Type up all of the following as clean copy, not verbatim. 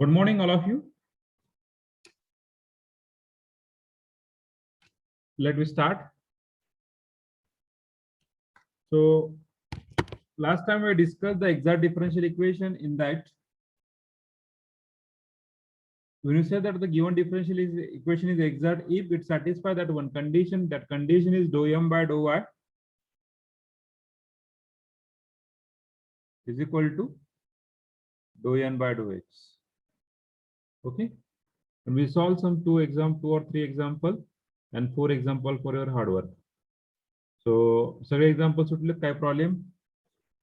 Good morning, all of you. Let me start. So last time we discussed the exact differential equation. In that, when you say that the given differential equation is exact if it satisfies that one condition, that condition is dou m by dou y is equal to dou n by dou x. Okay, and we solve some two or three example and 4 example for your hard work. So सगळे examples सुटले काय problem?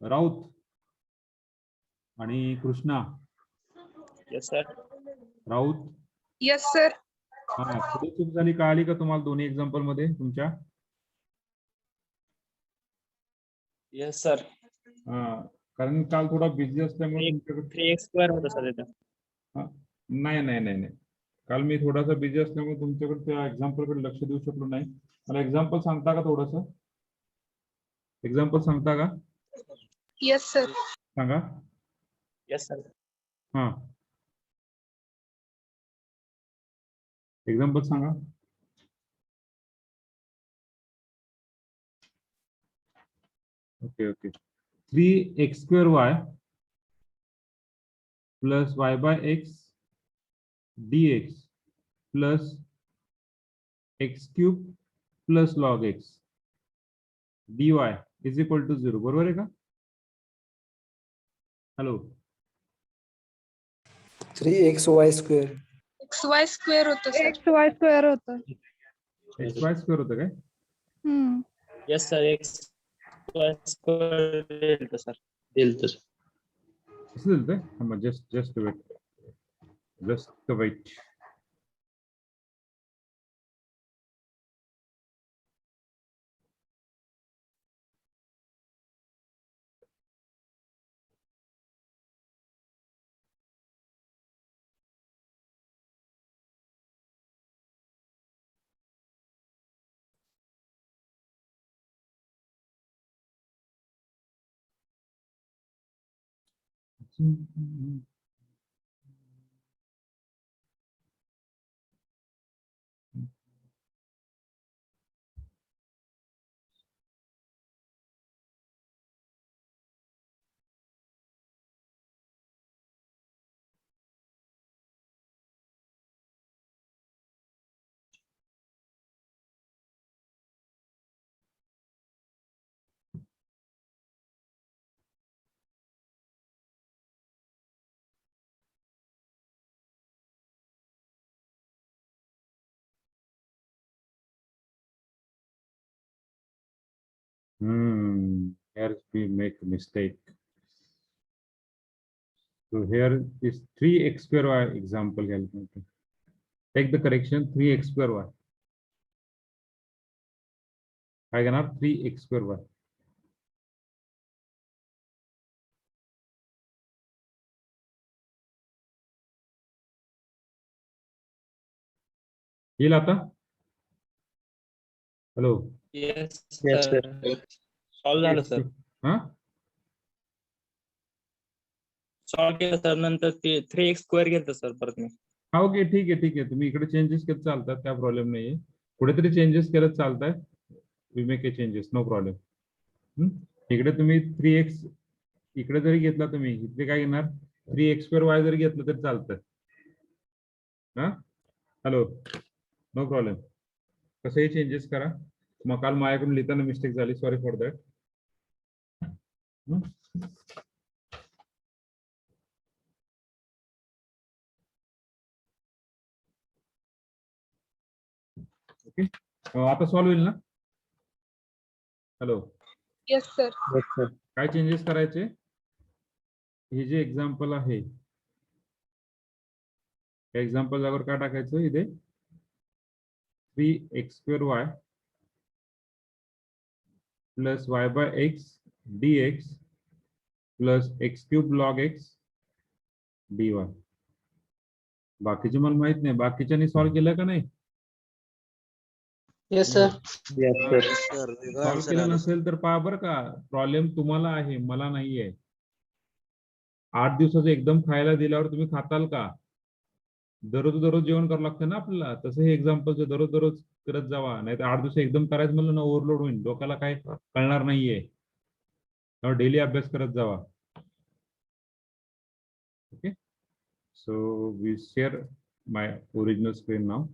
Raut आणि Krishna. Yes, sir. Raut. Yes, sir. हा, पुढे चूक झाली कळाली का तुम्हाला दोन्ही एक्झाम्पल मध्ये तुमच्या? Yes, sir. हा, कारण काल थोडा बिझी असल्यामुळे तुमच्याकडे 3x square होतं सर इथं. नाही नाही नाही नाही काल मी थोडासा बिझी असल्यामुळे तुमच्याकडे त्या एक्झाम्पल कडे लक्ष देऊ शकलो नाही. मला एक्झाम्पल सांगता का थोडस? एक्झाम्पल सांगता का? Yes, sir. सांगा. Yes, sir. हा, एक्झाम्पल सांगा. Okay 3x square y plus y by x dx plus x cube plus log x dy is equal to 0. बरोबर आहे का? Hello, 3xy square. XY square होतं sir. XY स्क्वेअर होतं. xy square होतं काय? Yes, sir. x square दिलं sir. कसं दिलं? थांबा, just wait. Here we make a mistake. So here is 3x square y example. Take the correction 3x square y. I can have 3x square y. येईल आता? Hello. Yes, sir. Solve झालं sir. हा, Solve केलं sir. नंतर ते 3x square घेतलं sir परत मी. हा, ओके, ठीक आहे. तुम्ही इकडे चेंजेस करत चालतात, काय प्रॉब्लेम नाहीये. कुठेतरी चेंजेस करत चालताय. We make a changes, no problem. इकडे तुम्ही 3x इकडे जरी घेतला तुम्ही, इथे काय घेणार? 3x square y जरी घेतलं तरी चालतं. हा, हॅलो, नो प्रॉब्लेम. कसंही चेंजेस करा. मग काल माझ्याकडून लिहिताना मिस्टेक झाली, सॉरी फॉर दॅट. ओके, आता सॉल्व्ह होईल ना? Hello, Yes, sir. काय चेंजेस करायचे? हे जे एक्झाम्पल आहे, त्या एक्झाम्पल जागेवर काय टाकायचं? इथे 3x square y plus y by x dx plus x cube log x dy. बाकीचे मला माहित नाही, बाकीच्यांनी सॉल्व्ह केलं का नाही? Yes, sir. सॉल्व्ह केलं नसेल तर पहा बरं का, प्रॉब्लेम तुम्हाला आहे, मला नाहीये. 8 दिवसाचं एकदम खायला दिल्यावर तुम्ही खाताल का? दररोज जेवण करावं लागतं ना आपल्याला, तसं हे एक्झाम्पलचं दररोज करत जावा, नाही तर 8 दिवस एकदम करायचं म्हणलं ना ओव्हरलोड होईल, डोक्याला काय कळणार नाहीये. डेली अभ्यास करत जावा. Okay, so we share my original screen नाव.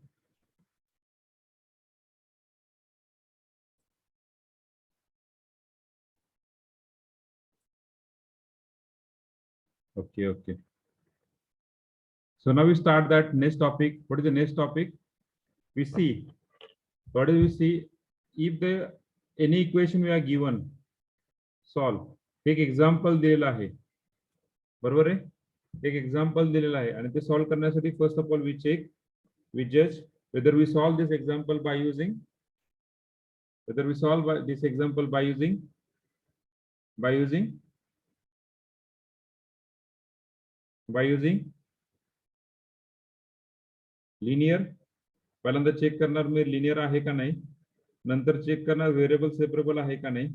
Okay. So now we start that next topic. What is the next topic? We see. What do we see? If the any equation we are given, solve. एक example दिलेला आहे, बरोबर आहे. एक example दिलेला आहे आणि ते solve करण्यासाठी first of all we check, we judge whether we solve this example by using, whether we solve this example by using linear. पहिल्यांदा चेक करणार मी लिनियर आहे का नाही, नंतर चेक करणार व्हेरिएबल सेपरेबल आहे का नाही,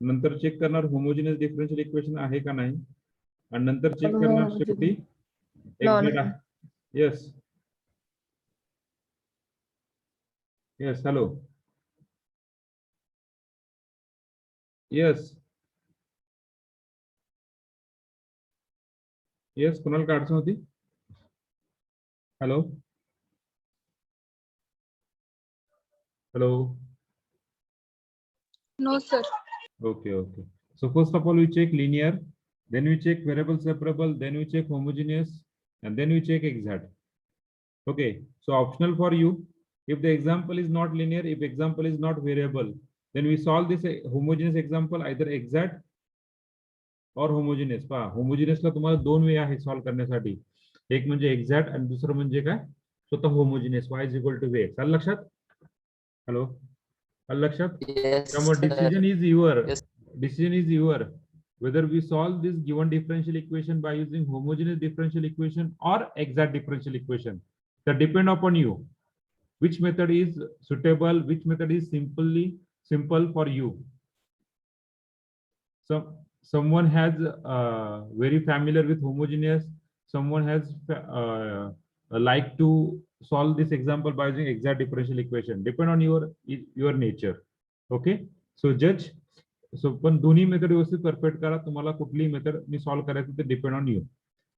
नंतर चेक करणार होमोजेनियस डिफरन्शियल इक्वेशन आहे का नाही, आणि नंतर चेक करणार शेवटी एक्झॅक्ट आहे. येस हॅलो येस कुणाला काय अडचण होती? Hello No, sir. Okay. So first of all, we check linear, then we check variable separable, then we check homogeneous, and then we check exact. Okay, so optional for you. If the example is not linear, if example is not variable, then we solve this homogeneous example either exact or homogeneous. पहा homogeneous ला तुम्हाला दोन वे आहे solve करण्यासाठी, एक म्हणजे exact आणि दुसरं म्हणजे काय स्वतः homogeneous, y is equal to vx. आलं लक्षात? हॅलो आलं लक्षात? त्यामुळे decision is your whether we solve this given differential equation by using homogeneous differential equation or exact differential equation. That depend upon you. Which method is suitable, which method is simple for you. Someone has very familiar with homogeneous, someone has like to solve this example by using exact differential equation. Depend on your nature. Okay, so judge. So पण दोन्ही method व्यवस्थित perfect करा, तुम्हाला कुठली method मी solve करायचं ते depend on you.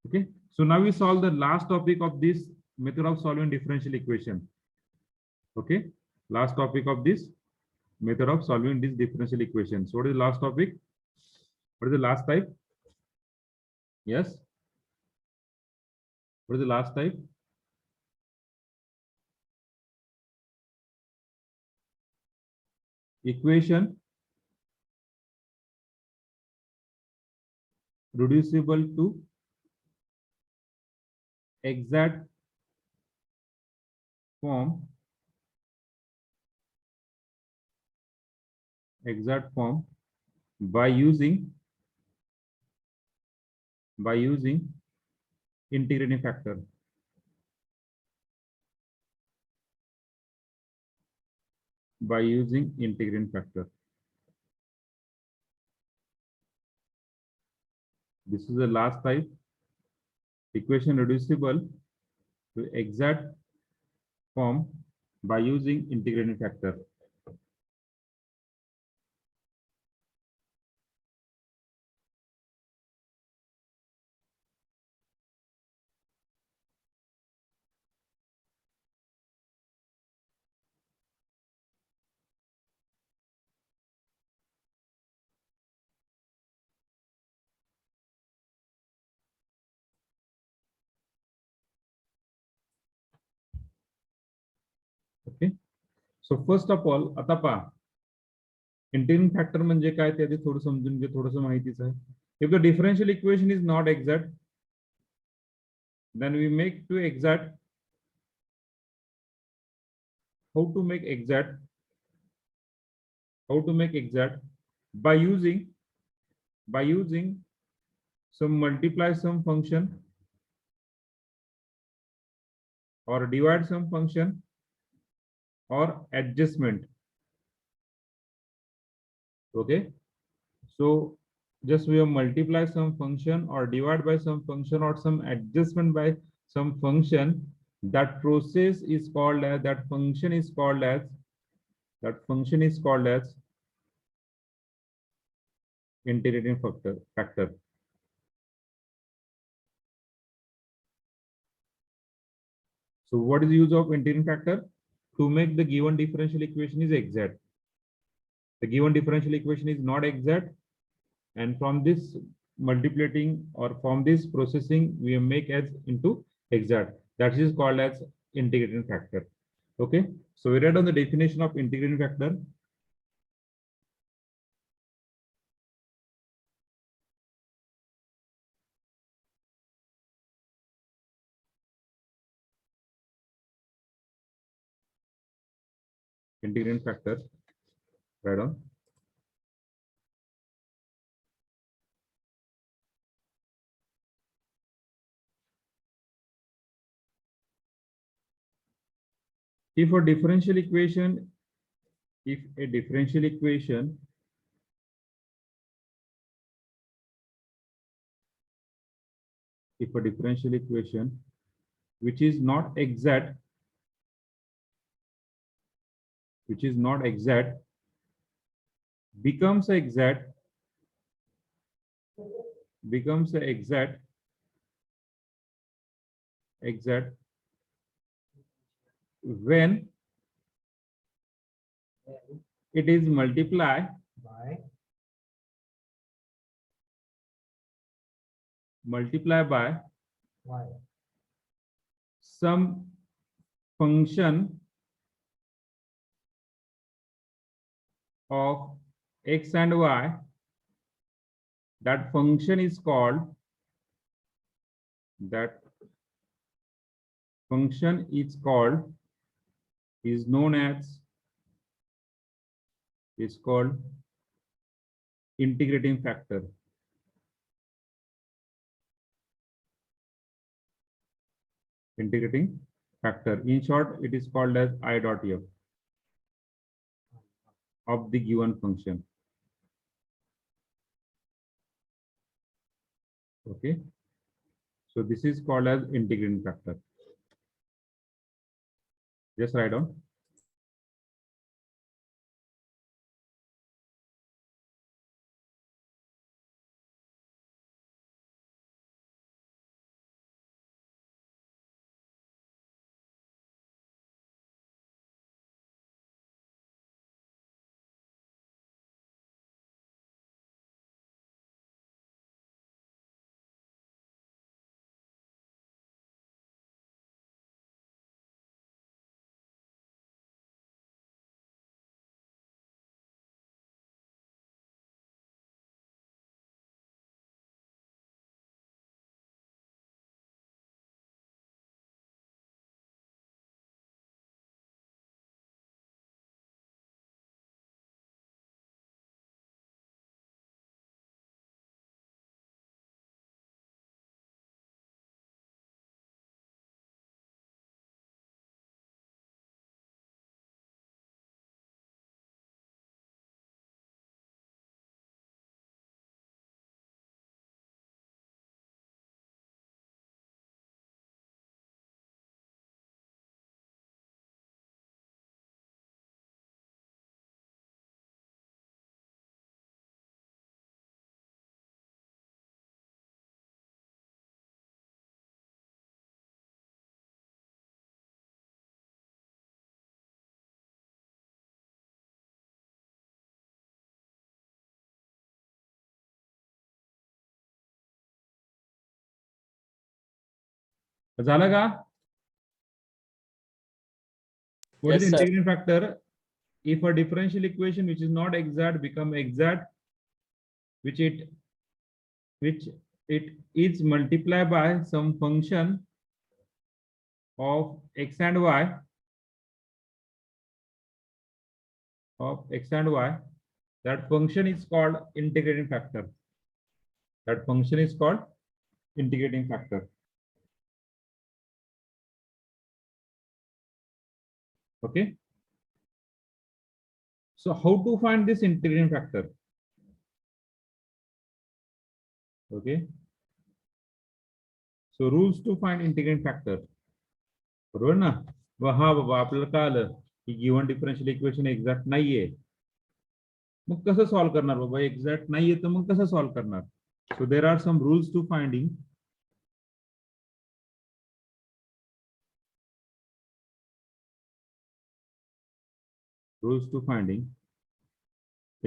Okay, so now we solve the last topic of this method of solving differential equation. Okay, last topic of this method of solving this differential equation. So what is the last topic? What is the last type? Yes, what is the last type? Equation reducible to exact form by using integrating factor. By using integrating factor. This is the last type, equation reducible to exact form by using integrating factor. Okay, so first of all आता पहा integrating factor म्हणजे काय ते आधी थोडं समजून घे, थोडंसं माहितीच आहे. If the differential equation is not exact, then we make to exact. How to make exact? By using some multiply some function or divide some function or adjustment. Okay, so just we have multiply some function or divide by some function or some adjustment by some function, that process is called as, that function is called as, integrating factor. So what is the use of integrating factor? To make the given differential equation is exact. The given differential equation is not exact, and from this multiplicating or from this processing we make as into exact. That is called as integrating factor. Okay, so we read on the definition of integrating factor. Integrating factor, right on. If a differential equation, if a differential equation which is not exact, becomes exact when it is multiplied by some function of x and y. That function is called, is known as, is called integrating factor. Integrating factor. In short, it is called as I dot f of the given function. Okay, so this is called as integrating factor. Just write down. झालं का? What is Yes, the sir. integrating factor? If a differential equation which is not exact become exact, which it is multiplied by some function of x and y, that function is called integrating factor. That function is called integrating factor. Okay, so how to find this integrating factor? Okay, so rules to find integrating factor. बरोबर ना. हा बाबा आपल्याला कळालं की given differential equation exact नाहीये. मग कसं solve करणार बाबा, exact नाहीये तर मग कसं सॉल्व्ह करणार. So there are some rules to finding. Rules to finding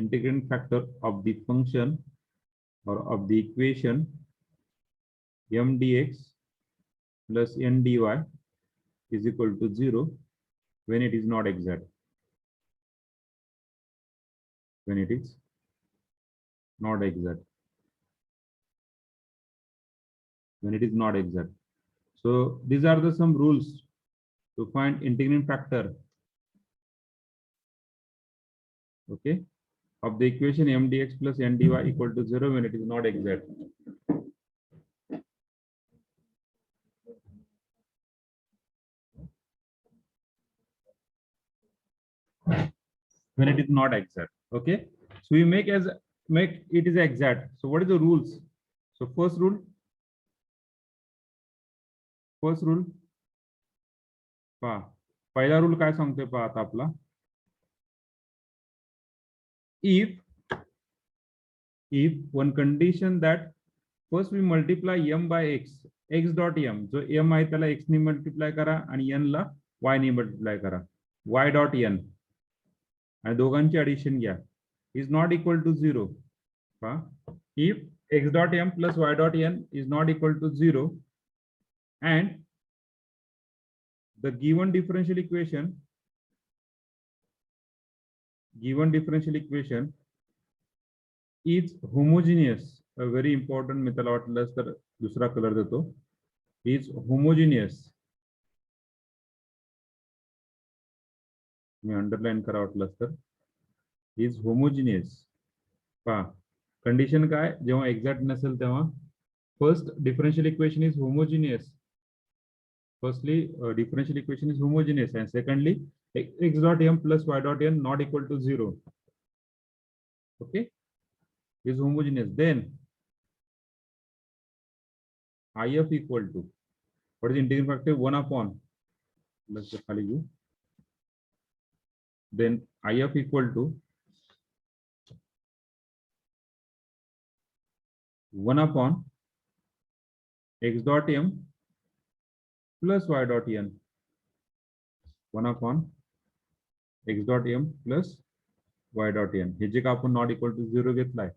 integrating factor of the function or of the equation m dx plus n dy is equal to 0 when it is not exact. When it is not exact. When it is not exact. So these are the some rules to find integrating factor. Okay, of the equation m dx plus n dy equal to 0 when it is not exact. When it is not exact. Okay, so we make it is exact. So what is the rules? So first rule पहा, पहिला rule काय सांगतोय पहा आता आपला. if one condition that first we multiply m by x dot m, जो m आहे त्याला x ने मल्टिप्लाय करा आणि n ला y ने मल्टिप्लाय करा, y डॉट n आणि दोघांची ऍडिशन घ्या, इज नॉट इक्वल टू 0. पहा, if x dot m plus y dot n is not equal to 0 and the given differential equation is homogeneous. A very important मी त्याला वाटलं तर दुसरा colour देतो. is homogeneous. Me underline करा वाटलं तर is homogeneous. पहा, कंडिशन काय, जेव्हा एक्झॅक्ट नसेल तेव्हा first differential equation is homogeneous. Firstly, differential equation is homogeneous, and secondly, x dot m plus y dot n not equal to 0. Okay, is homogeneous. Then if equal to, what is the integrating factor? 1 upon, let's just call you. Then if equal to 1 upon x dot m plus y dot n. 1 upon x dot m plus y dot n. हे जे का आपण not equal to 0 घेतलाय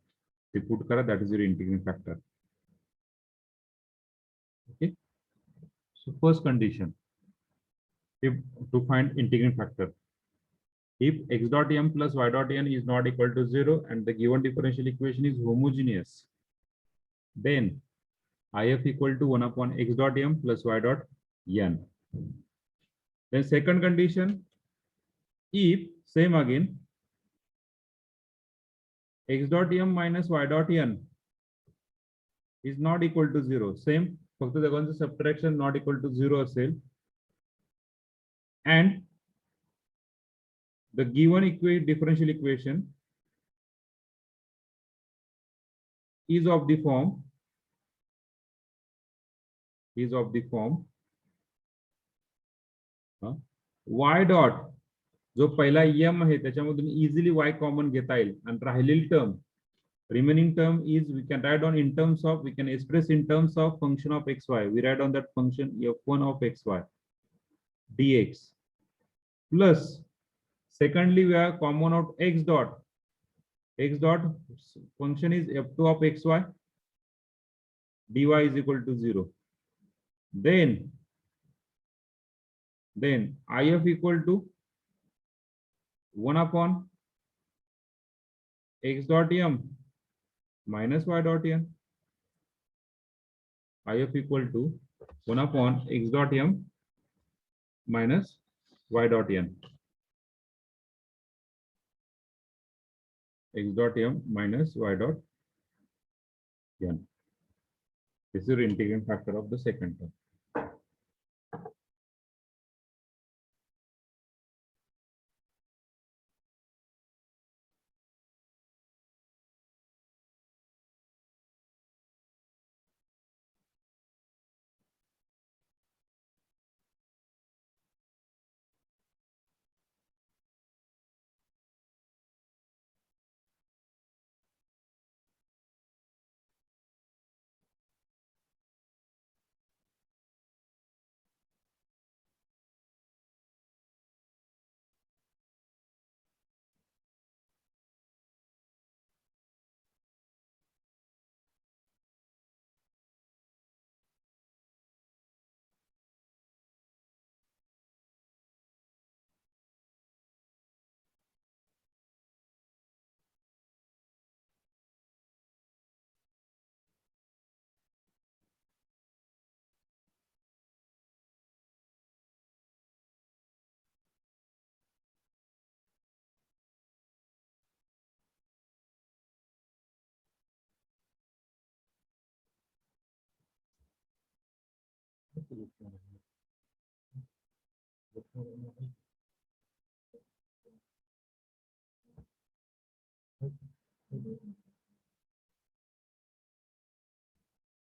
ते put करा, that is your integrating factor. Okay, so first condition, if to find integrating factor, if x dot m plus y dot n is not equal to 0 and the given differential equation is homogeneous, then if equal to 1 upon x dot m plus y dot n. Then second condition, if same again x dot m minus y dot n is not equal to 0, same, फक्त दोघांचं subtraction not equal to 0 असेल and the given differential equation is of the form y dot, जो पहिला m आहे त्याच्यामधून easily y common घेता येईल आणि राहिलेली term, remaining term is we can write on in terms of, we can express in terms of function of xy. We write on that function f1 of xy dx plus secondly we have common out x dot function is f2 of xy dy is equal to 0. Then if equal to 1 upon x dot m minus y dot n. if equal to 1 upon x dot m minus y dot n. x dot m minus y dot n. This is your integrating factor of the second term.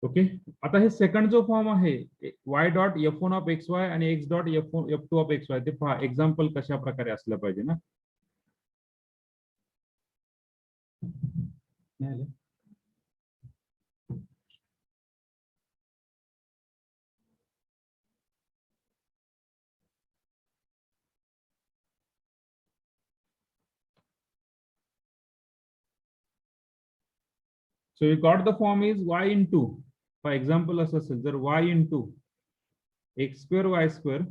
Okay, आता हे second जो form आहे y dot f1 of xy आणि x dot f2 of xy ते पहा example कशा प्रकारे असलं पाहिजे ना. So we got the form is y into, for example असं असेल जर y into x square y square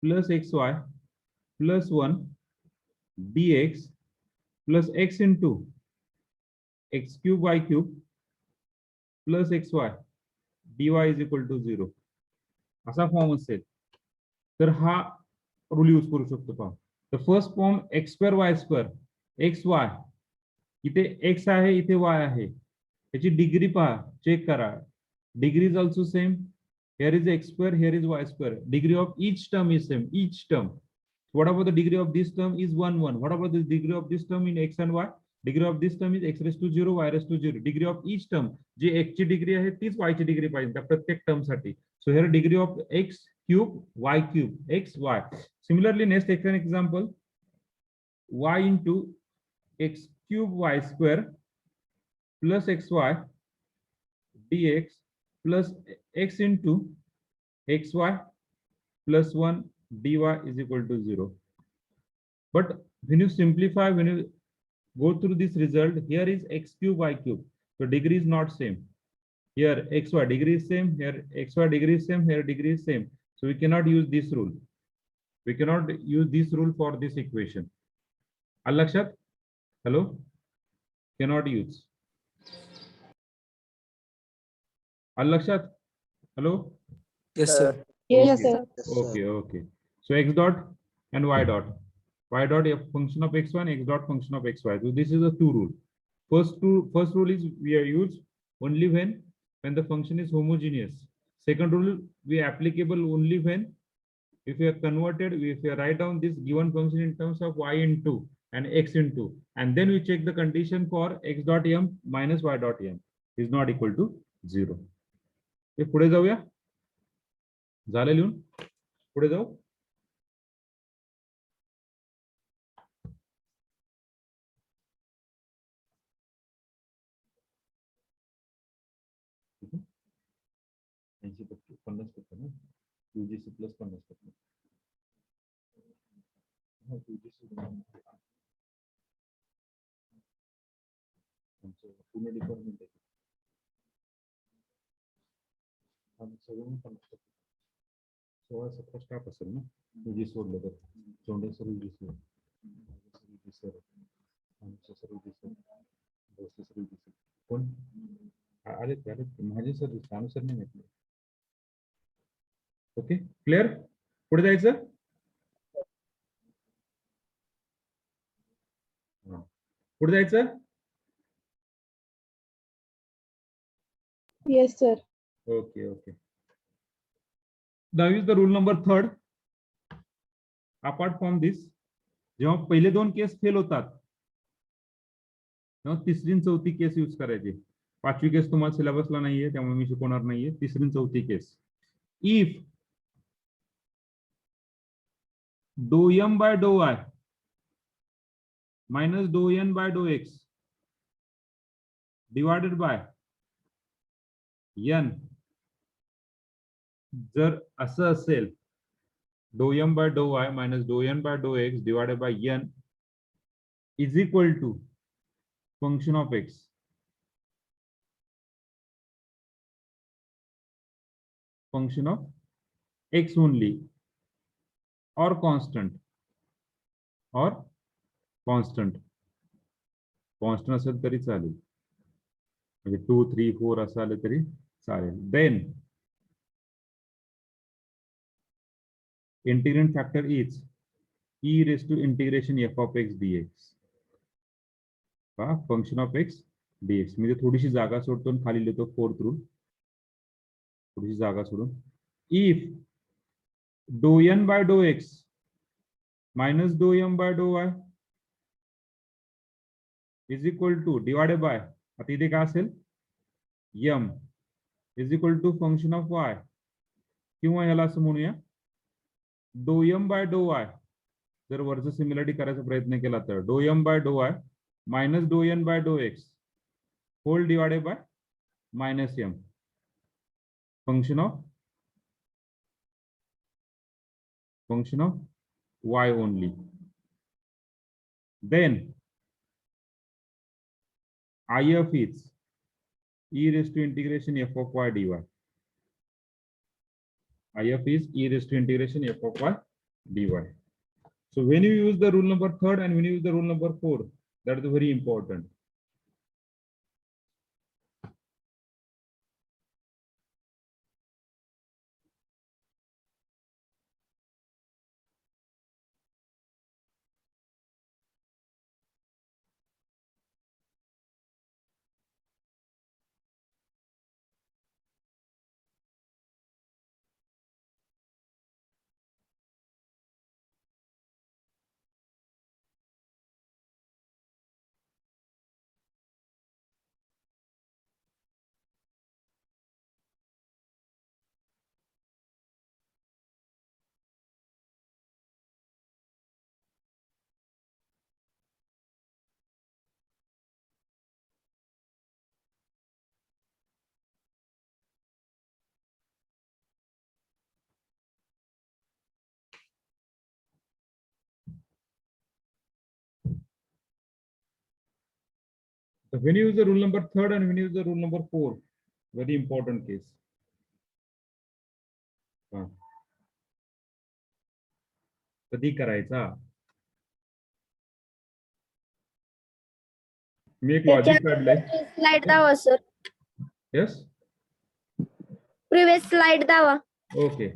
plus xy plus 1 dx plus x into x cube y cube plus xy dy is equal to 0 असा form असेल तर हा rule use करू शकतो. पहा, the first form x square y square x y, इथे x आहे इथे y आहे, त्याची डिग्री पहा, चेक करा, degree is also same. here is x square, here is y square, degree of each term is same, each term. What about the degree of this term is 1 1. What about the degree of this term in x and y? Degree of this term is x raised to 0, y raised to 0. Degree of each term, जी x ची degree आहे तीच y ची degree पाहिजे त्या प्रत्येक term साठी. So here degree of x cube y cube x y. Similarly, next example, y into x cube y square plus xy dx plus x into xy plus 1 dy is equal to 0. But when you simplify, when you go through this result, here is x cube y cube, so degree is not same. Here xy degree is same, here xy degree is same, here degree is same, so we cannot use this rule. We cannot use this rule for this equation. Al lakshat? Hello? Cannot use. Al lakshat? Hello? Yes, sir. Yes, Okay. sir. Okay, okay. So x dot and y dot. Y dot a function of x1, x dot function of xy. So this is a two rule. First rule is we are used only when the function is homogeneous. Second rule we applicable only when if we are converted, if we write down this given function in terms of y into and x into, and then we check the condition for x dot m minus y dot m is not equal to 0. हे पुढे जाऊया. झालं लिहून? पुढे जाऊ. UGC plus 50%. पूर्ण department आहे. सगळं 50%. 16-17 staff असेल ना, UGC सोडलं तर. चोंडे सर UGC, सर आमचे sir UGC, Bhosale sir UGC. कोण आले माझे सर सानू सर नाही भेटले. Okay, clear? पुढे जायचं. पुढे जायचं. Yes, sir. Okay, okay. Now is the rule number 3rd. Apart from this, जेव्हा पहिले दोन केस फेल होतात तेव्हा तिसरी चौथी केस यूज करायची. पाचवी केस तुम्हाला सिलेबसला नाहीये त्यामुळे मी शिकवणार नाहीये. तिसरी चौथी case, if dou m by dou y minus dou n by dou x divided by n जर असं असेल, dou m by dou y minus dou n by dou x divided by n is equal to function of x, function of x only or constant असेल तरी चालेल, म्हणजे 2 3 4 असं आलं तरी चालेल. Then integrand factor is e raised to integration f of x dx. Function of x dx. म्हणजे थोडीशी जागा सोडतो खाली लिहितो 4th रूल, थोडीशी जागा सोडून if dou n by dou x minus dou m by dou y is equal to divided by, आता इथे काय असेल, m is equal to function of y, किंवा ह्याला असं म्हणूया dou m by dou y, जर वरचं सिमिलरिटी करायचा प्रयत्न केला तर dou m by dou y minus dou n by dou x whole divided by minus m, function of y only. Then if is e raised to integration f of y dy. If is e raised to integration f of y dy. So when you use the rule number 3rd and when you use the rule number 4, that is very important. So when you use the rule number 3rd and when you use the rule number 4, very important case. कधी करायचा, मी एक logic काढलंय. Slide दावा sir, yes, previous slide दावा. Okay.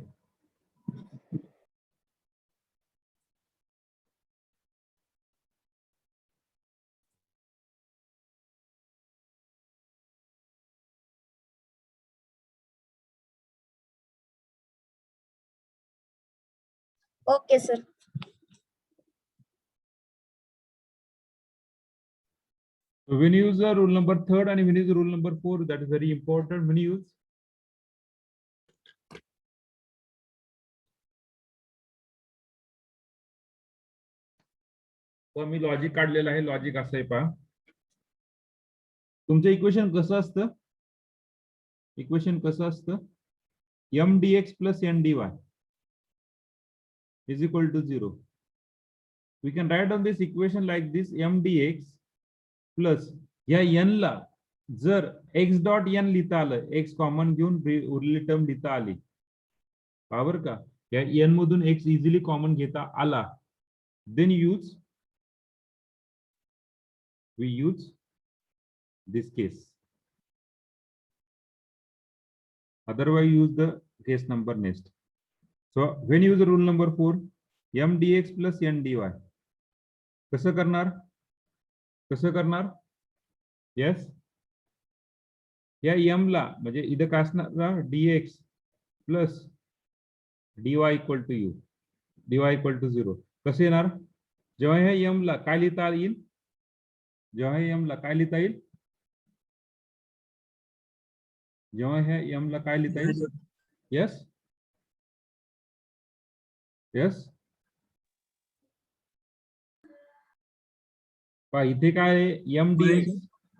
Okay sir. So when you use the rule number 3rd and when you use the rule number 4, that is very important. When you use तो मी logic काढलेलं आहे. Logic असं आहे पहा, तुमचं equation कसं असतं, इक्वेशन कसं असतं, m dx plus n dy is equal to 0. We can write down this equation like this, m dx plus या n ला जर x डॉट n लिहिता आलं, x कॉमन घेऊन उरलेली टर्म लिहिता आली, बरोबर का, या n मधून x इझिली कॉमन घेता आला, then we use this case. Otherwise use the case number next. So when you use the rule number 4, m dx plus n dy, कसं करणार, yes, या m ला म्हणजे इथं काय असणार, dx plus dy equal to u, dy equal to 0. कसं येणार, जेव्हा ह्या m ला काय लिहिता येईल, जेव्हा ह्या m ला काय लिहिता येईल, जेव्हा ह्या m ला काय लिहिता येईल, यस यस, पहा इथे काय m dx,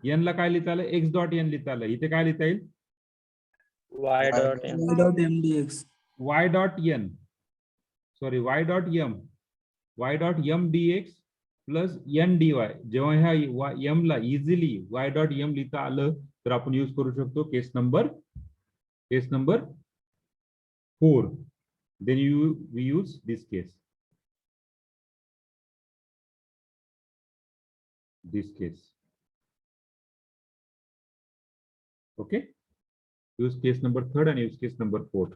n ला काय लिहिता आलं, x डॉट n लिहिता आलं, इथे काय लिहिता येईल, y dot m. y dot n, sorry y dot m dx plus n dy. जेव्हा ह्या m ला इझिली y डॉट m लिहिता आलं तर आपण यूज करू शकतो case number 4. Then we use this case. Okay, use case number 3rd and use case number 4.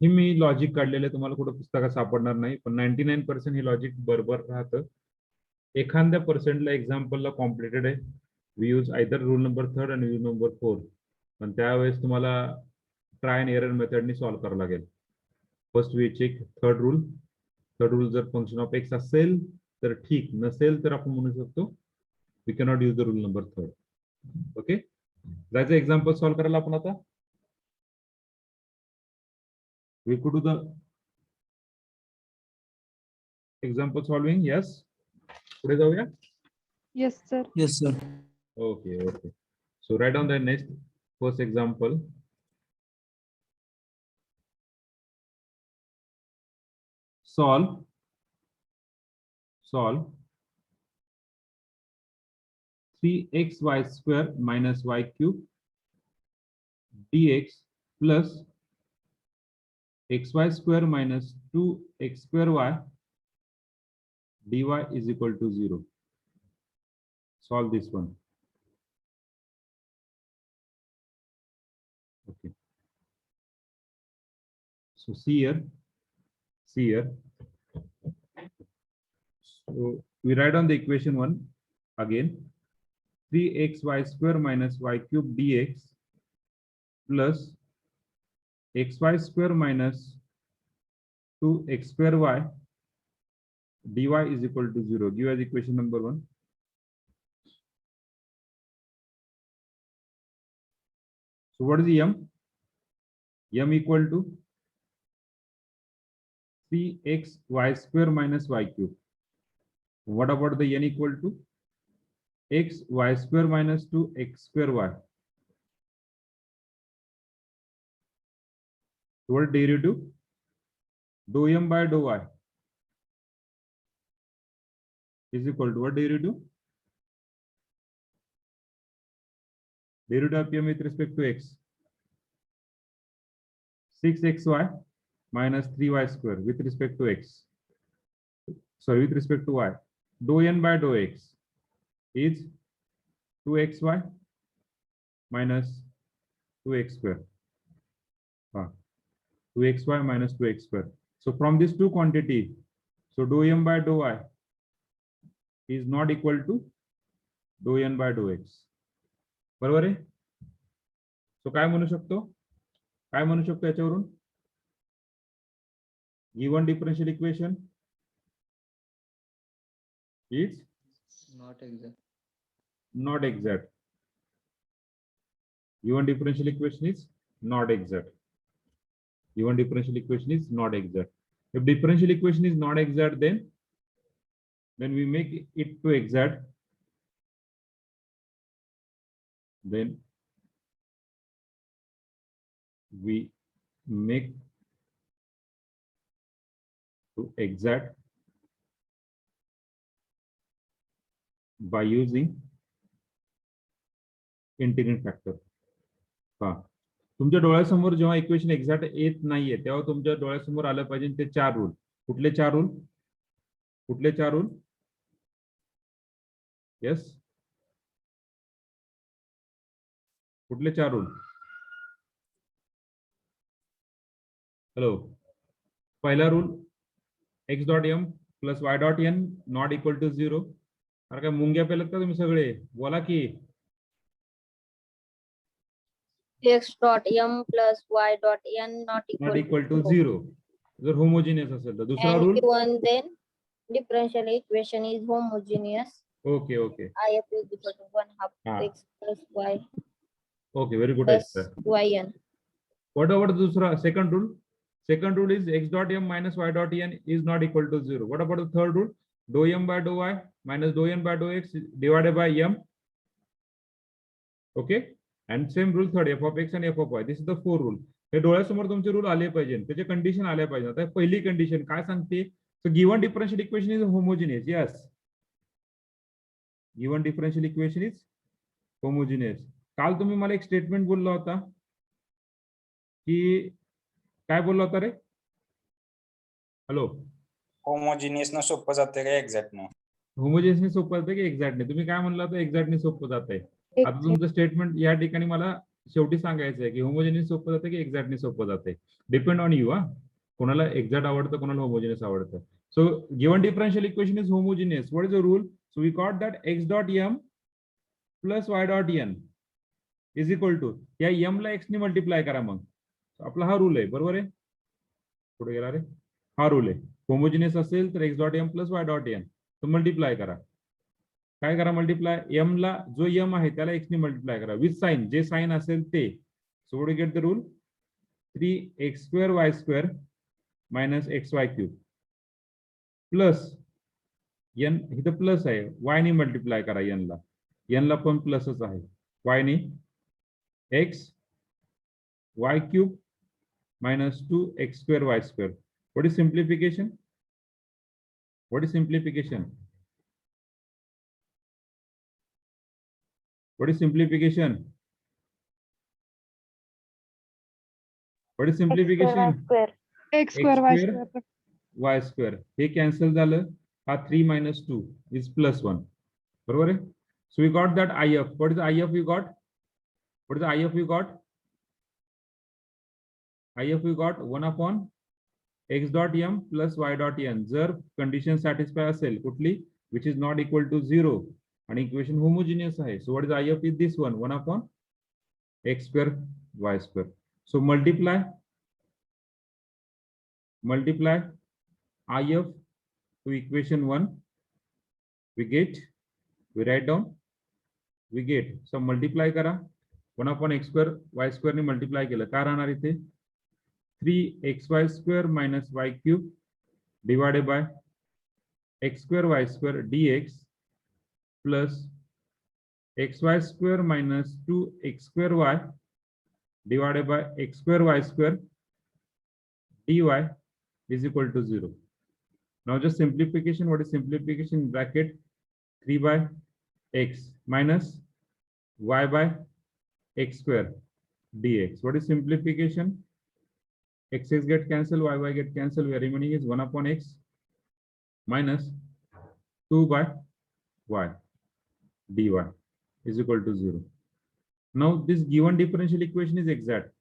He me logic काढलेलं तुम्हाला कुठं पुस्तकात सापडणार नाही, पण 99% हे लॉजिक बरोबर राहतं. एखाद्या पर्सेंटला एक्झाम्पलला कॉम्प्लिकेटेड आहे, we use either rule number 3rd and rule number 4. पण त्यावेळेस तुम्हाला ट्राय अँड एरर मेथडनी सॉल्व्ह करावं लागेल. First we check third rule जर फंक्शन ऑफ एक्स असेल तर ठीक, नसेल तर आपण म्हणू शकतो we cannot use the rule number third. Okay, जायचं एक्झाम्पल सॉल्व्ह करायला आपण आता. We could do the example solving. Yes, पुढे जाऊया. Yes, sir. Yes, sir. Okay, okay. So write down the next first example. Solve 3xy square minus y cube dx plus xy square minus 2x square y dy is equal to 0. Solve this one. Okay. So see here. So we write on the equation 1 again. 3xy square minus y cube dx plus xy square minus 2x square y dy is equal to 0. Give as equation number 1. So what is the m? M equal to 3xy square minus y cube. What about the n equal to x y square minus 2x square y? So what derivative? Dou m by dou y is equal to what derivative? Derivative of m with respect to x. 6xy minus 3y square with respect to x. Sorry, with respect to y. Dou n by dou x is 2xy minus 2x square. 2xy minus 2x square. So from these two quantity, so dou m by dou y is not equal to dou n by dou x. बरोबर आहे. सो काय म्हणू शकतो याच्यावरून? Given differential equation is not exact. Given differential equation is not exact. Given differential equation is not exact. If differential equation is not exact, then we make it to exact. Then we make to exact by using integrate factor. तुमच्या डोळ्यासमोर जेव्हा equation exact येत नाहीये तेव्हा तुमच्या डोळ्यासमोर आलं पाहिजे ते 4 रूल. कुठले 4 रूल? यस, कुठले 4 रूल? हॅलो, पहिला rule x dot m plus y dot n not equal to 0. अरे काय मुंग्या पेलत का तुम्ही सगळे? बोला की. x dot m plus y dot n not not equal to to 0 जर होमोजिनियस असेल तर. दुसरा and rule given then differential equation is homogeneous. Okay okay if is equal to 1/2 Ah. x plus y okay very good. plus yn. What about दूसरा second rule? Second rule is x dot m minus y dot n is not equal to 0. What about the third rule? Dou m by dou y minus dou n by dou x divided by m. Okay, and same rule third, f of x and f of y. This is the 4 rule. हे डोळ्यासमोर तुमचे rule आले पाहिजे, त्याचे condition आले पाहिजे. आता पहिली condition काय सांगते? So given differential equation is homogeneous. Yes, given differential equation is homogeneous. काल तुम्ही मला एक स्टेटमेंट बोलला होता की काय बोलला होता रे? हॅलो, होमोजिनियस न सोपं जाते का एक्झॅक्ट न? होमोजेनियस सोपं जाते की एक्झॅक्ट नाही? तुम्ही काय म्हणला होता? एक्झॅक्टली सोपं जात आहे. आता तुमचं स्टेटमेंट या ठिकाणी मला शेवटी सांगायचं आहे की होमोजेनियस सोपं जातं की एक्झॅक्टली सोपं जाते. Depend on you. कोणाला एक्झॅक्ट आवडतं, कोणाला होमोजेनियस आवडतं. So given differential equation is homogeneous. What is the rule? So we got that x dot m plus y dot n is equal to या m ला x ने multiply करा. मग आपला हा रूल आहे, बरोबर आहे. पुढे गेला रे. हा रूल आहे. होमोजिनियस असेल तर x dot M plus Y dot N तो मल्टिप्लाय करा. काय करा मल्टिप्लाय, m ला जो m आहे त्याला x ने मल्टिप्लाय करा विथ साइन, जे साइन असेल ते. So what you get the rule, 3x² y² minus xy cube plus n, इथं प्लस आहे, y ने मल्टिप्लाय करा n ला, n ला पण प्लसच आहे, y ने x y cube minus 2x² y². What is simplification? What is simplification? What is simplification? What is simplification? X X square y². Hey cancel झालं, हा 3 minus 2 is plus 1. बरोबर आहे. So we got that IF. What is the IF we got? What is the IF we got? IF we got 1 upon x dot m plus y dot n. जर condition satisfy असेल कुठली, which is not equal to 0 आणि equation homogeneous आहे. So what is IF is this one, 1 upon x² y². So multiply IF to equation 1, we write down, we get. So multiply करा, 1 upon x² y² ने multiply केलं, काय राहणार इथे, 3xy² minus y cube divided by x² y² dx plus xy² minus 2x² y divided by x² y² dy is equal to 0. Now just simplification. What is simplification? In bracket 3 by x minus y by x² dx. What is simplification? X get cancelled, y get cancelled. We are remaining is 1 upon x minus 2 by y dy is equal to 0. Now this given differential equation is exact.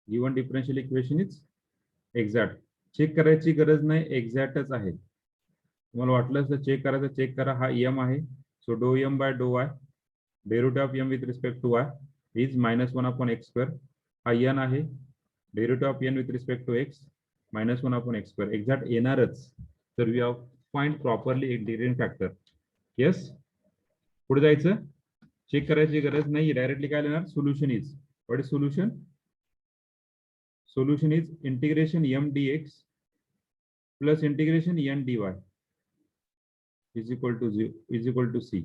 Given differential equation is exact. Check करायची गरज नाही, एक्झॅक्टच आहे. तुम्हाला वाटलं तर check करायचं, check करा. हा m आहे, so do m by do y, derivative of m with respect to y is -1 upon x². हा n आहे, derivative of n with respect to x -1 upon x². Exact येणारच. तर we have find properly integrating factor. Yes, पुढे जायचं, check करायची गरज नाही, directly काय लिहिणार, solution is. What is solution? Solution is integration m dx plus integration n dy is equal to 0, is equal to c,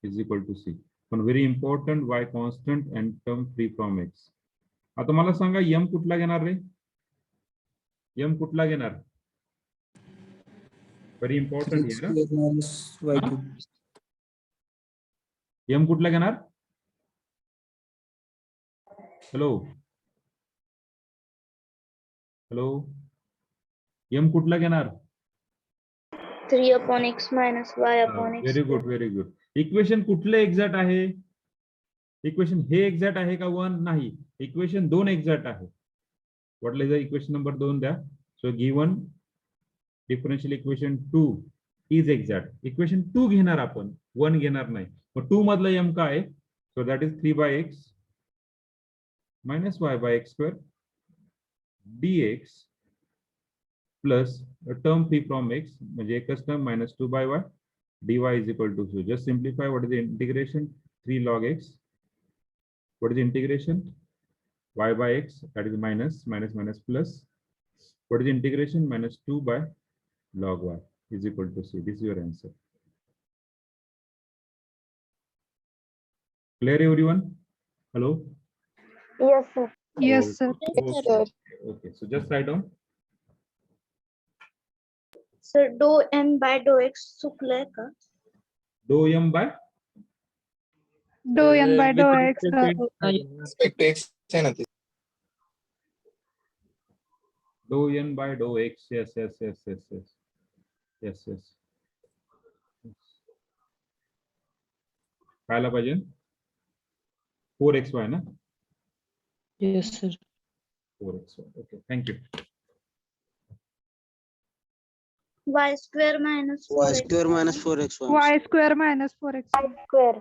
is equal to c. One very important, y constant and term free from x. आता मला सांगा m कुठला घेणार रे, m कुठला घेणार, very important here. 3x² minus y cube. m कुठला घेणार, hello hello, m कुठला घेणार, 3 upon x minus y upon x. Very good, very good. Equation कुठले एक्झॅक्ट आहे, इक्वेशन हे एक्झॅक्ट आहे का 1? नाही, इक्वेशन 2 एक्झॅक्ट आहे. वाटलं इक्वेशन नंबर 2 द्या. सो given differential equation 2 is exact. Equation 2 घेणार आपण, 1 घेणार नाही. मग 2 मधला m काय, so that is 3 by x minus y by x² dx plus a term free from x, म्हणजे एकच term -2 by y dy is equal to 0. Just simplify. What is the integration? 3 log x. What is the integration? Y by x, that is minus plus. What is the integration? -2 by log y is equal to c. This is your answer. Clear everyone? Hello? Yes, sir. Yes, sir. Okay. So just write down. Sir, dou m by dou x चुकलंय का? Dou m by Dou m by dou With x. respect to X आहे ना ते. dou n by dou x. Yes. Kayla पाहिजे 4xy ना, yes, sir. 4xy. Okay, thank you. Y square minus Y square minus 4x1. Y square minus 4x. Square.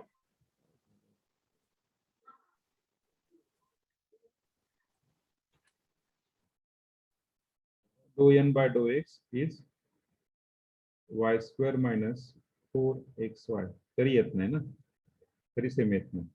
Dou n by dou x is y square minus 4xy. तरी येत नाही ना, तरी same येत नाही.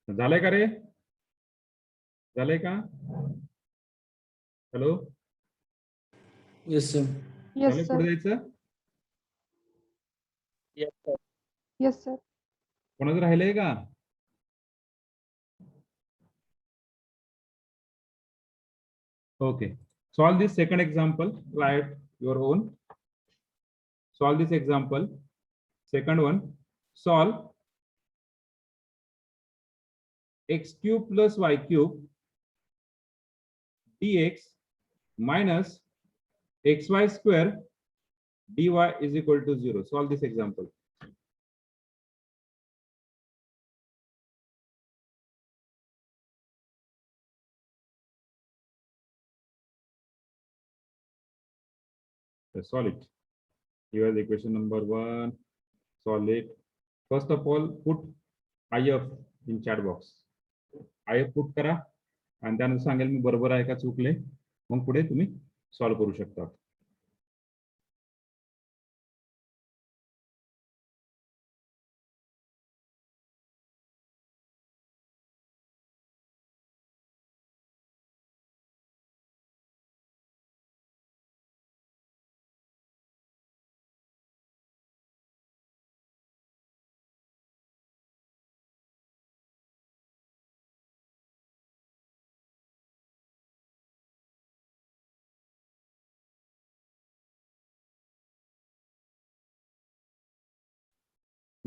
झालंय का रे? झालंय का? Hello, Yes, sir. Yes, झालंय? sir. पुढे जायचं? Yes, sir. Yes, sir. कोणाचं राहिलंय का? Okay. Solve this second example. Write your own. Solve this example. Second one. Solve x cube plus y cube dx minus xy square dy is equal to 0. Solve this example. Solve it. Here is equation number 1. Solve it. First of all, put IF in chat box. IF put करा आणि त्यानंतर सांगेल मी बरोबर आहे का चुकले, मग पुढे तुम्ही सॉल्व करू शकता.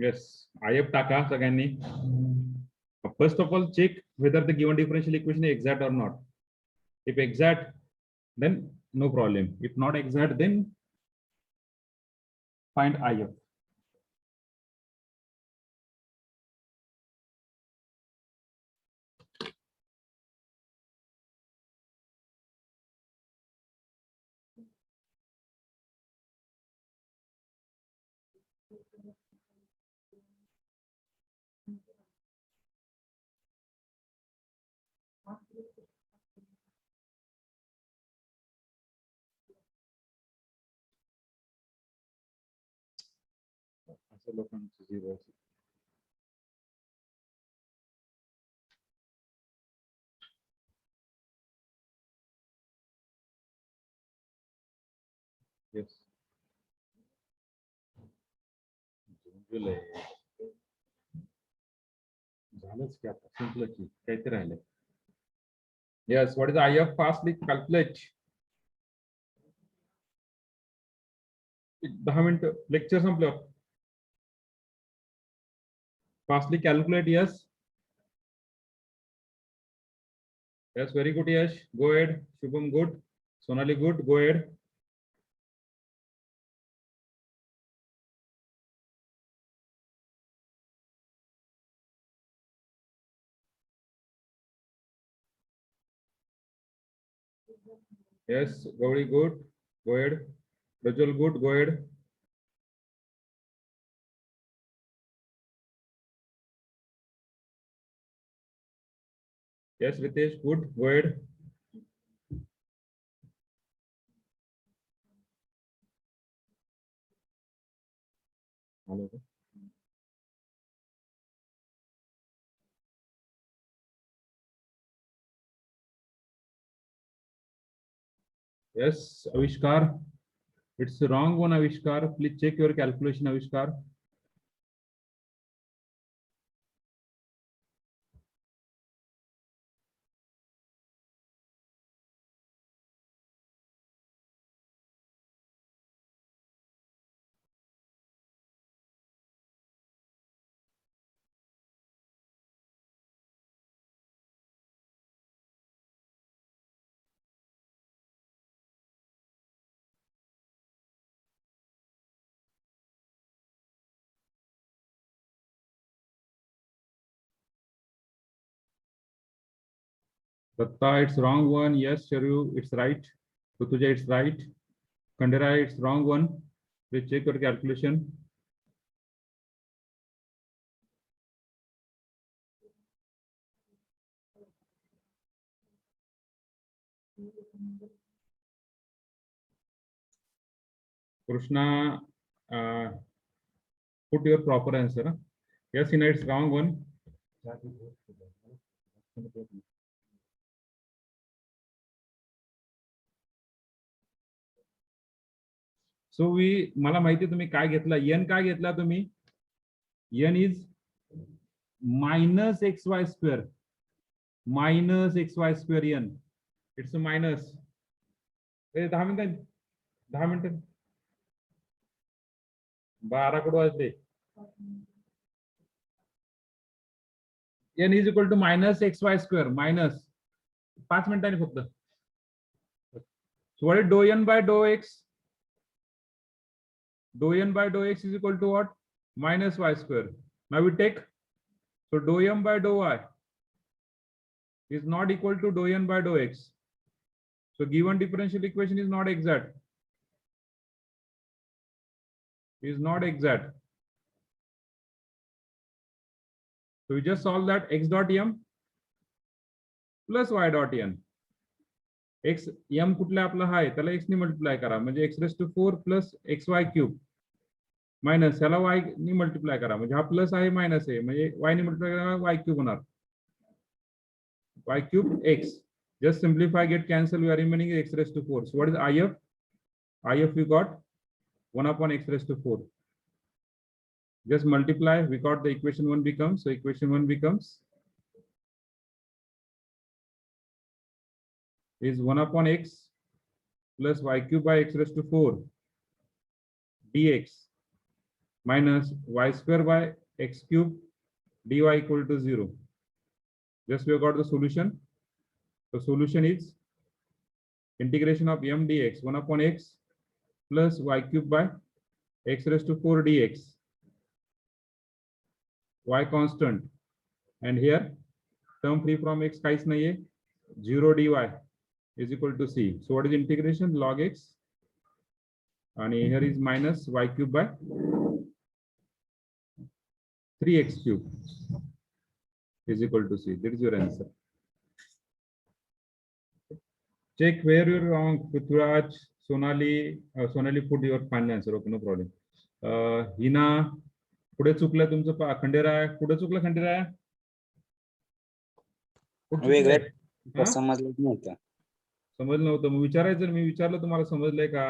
Yes, IF टाका सगळ्यांनी. First of all, check whether the given differential equation is exact or not. If exact, then no problem. If not exact, then find IF. असं लोकांचं zero असेल. Yes. जुलै. झालंच की आता संपलं की काहीतरी राहिलंय. Yes, what is the IF? Fastly calculate. 10 minute lecture संपलं. Fastly calculate. Yes. Yes, very good. Yes, go ahead. Shubham, good. Sonali, good. Go ahead. Yes, Gauri, good. Go ahead. Rajul, good. Go ahead. Yes, Ritesh, good. Go ahead. Hello. Yes, Avishkar. It's the wrong one, Avishkar. Please check your calculation, Avishkar. Datta, it's wrong one. Yes, Sharu, it's right. Rutuja, it's right. Kandera, it's wrong one. Please check your calculation. Krishna, put your proper answer. Huh? Yes, Ina, it's wrong one. So मला माहिती तुम्ही काय घेतला, n काय घेतला तुम्ही? n is minus xy square. Minus xy square n. It's a minus. 10 मिनिटं 10 मिनिटं 12 कुठं वाजले? n is equal to minus xy square. Minus 5 मिनिटांनी फक्त. So what is dou n by dou x? Dou n by dou x is equal to what? Minus y square. Now we take, so dou m by dou y is not equal to dou n by dou x. So given differential equation is not exact. is not exact. So we just solve that x dot m plus y dot n. x m कुठला आपला आहे त्याला x ने multiply करा म्हणजे x raised to 4 plus xy cube minus याला y ने multiply करा म्हणजे हा प्लस आहे मायनस आहे म्हणजे y ने मल्टिप्लाय करा y क्यूब होणार y cube x. Just simplify, get cancel, we are remaining x raised to 4. So what is if? If we got 1 upon x raised to 4. Just multiply, we got the equation 1 becomes, so equation 1 becomes is 1 upon x plus y cube by x raised to 4 dx minus y square by x cube dy equal to 0. Just we have got the solution. The solution is integration of m dx 1 upon x plus y cube by x raised to 4 dx. Y constant, and here term free from x काहीच नाहीये 0 dy is equal to c. So what is integration? Log x, and here is minus y cube by 3x cube is equal to c. That is your answer. Check where you're wrong, Prithviraj, Sonali put your final answer. Okay, no problem. Hina, पुढे चुकलं तुमचं खंडेराय, पुढे चुकलं खंडेराय. वेगळं समजलं नव्हतं. समजलं नव्हतं मग विचारायचं मी विचारलं तुम्हाला समजलंय का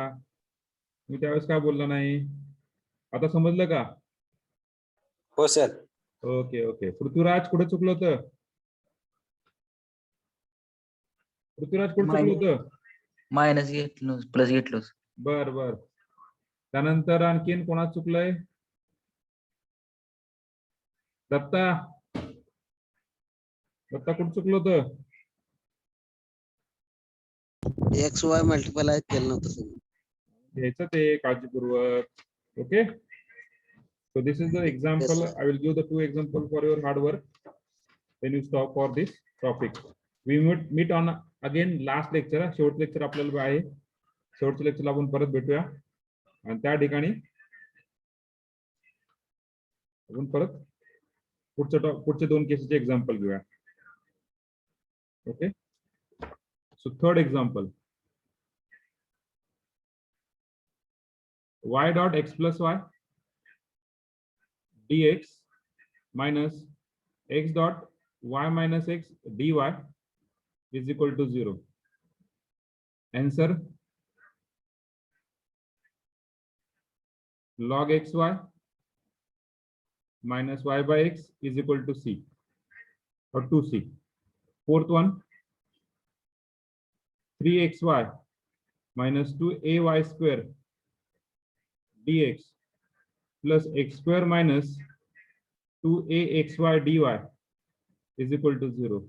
मी त्यावेळेस काय बोलला नाही आता समजलं का हो सर. ओके ओके पृथ्वीराज कुठे चुकलं होतं पृथ्वीराज कुठे चुकलं होतं मायनस घेतलं प्लस घेतलं बर बर त्यानंतर आणखीन कोणाच चुकलंय दत्ता दत्ता कुठे चुकलं होतं एक्स वाय मल्टिप्लाय केलं नव्हतं सर. घ्यायचं ते काळजीपूर्वक okay so this is the example Yes, I will give the two example for your hard work when you stop for this topic we meet on again last lecture शेवटचं lecture आपल्याला आहे शेवटच्या लेक्चरला आपण परत भेटूया आणि त्या ठिकाणी आपण परत पुढचे दोन केसेसचे एक्झाम्पल घेऊया okay so third example y dot x plus y dx minus x dot y minus x dy is equal to 0. Answer log xy minus y by x is equal to c or 2c. Fourth one 3xy minus 2ay square dx plus x square minus 2axy dy is equal to 0.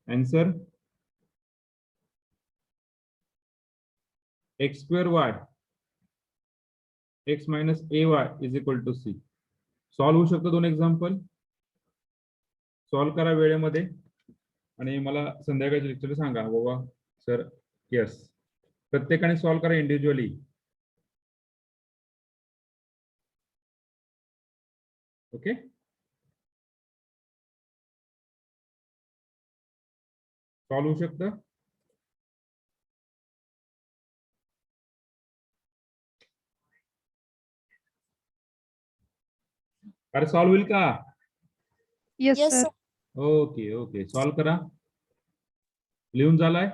Answer x square y x minus ay is equal to c. Solve होऊ शकतो दोन example solve करा वेळेमध्ये आणि मला संध्याकाळच्या lecture सांगा बाबा sir yes प्रत्येकाने solve करा इंडिव्हिज्युअली ओके सॉल्व होऊ शकतं अरे सॉल्व होईल का Yes, Yes, sir. sir. Okay okay solve करा लिहून झालाय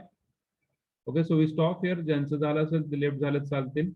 okay so we stop here ज्यांचं झालं असेल ते लेफ्ट झालं चालतील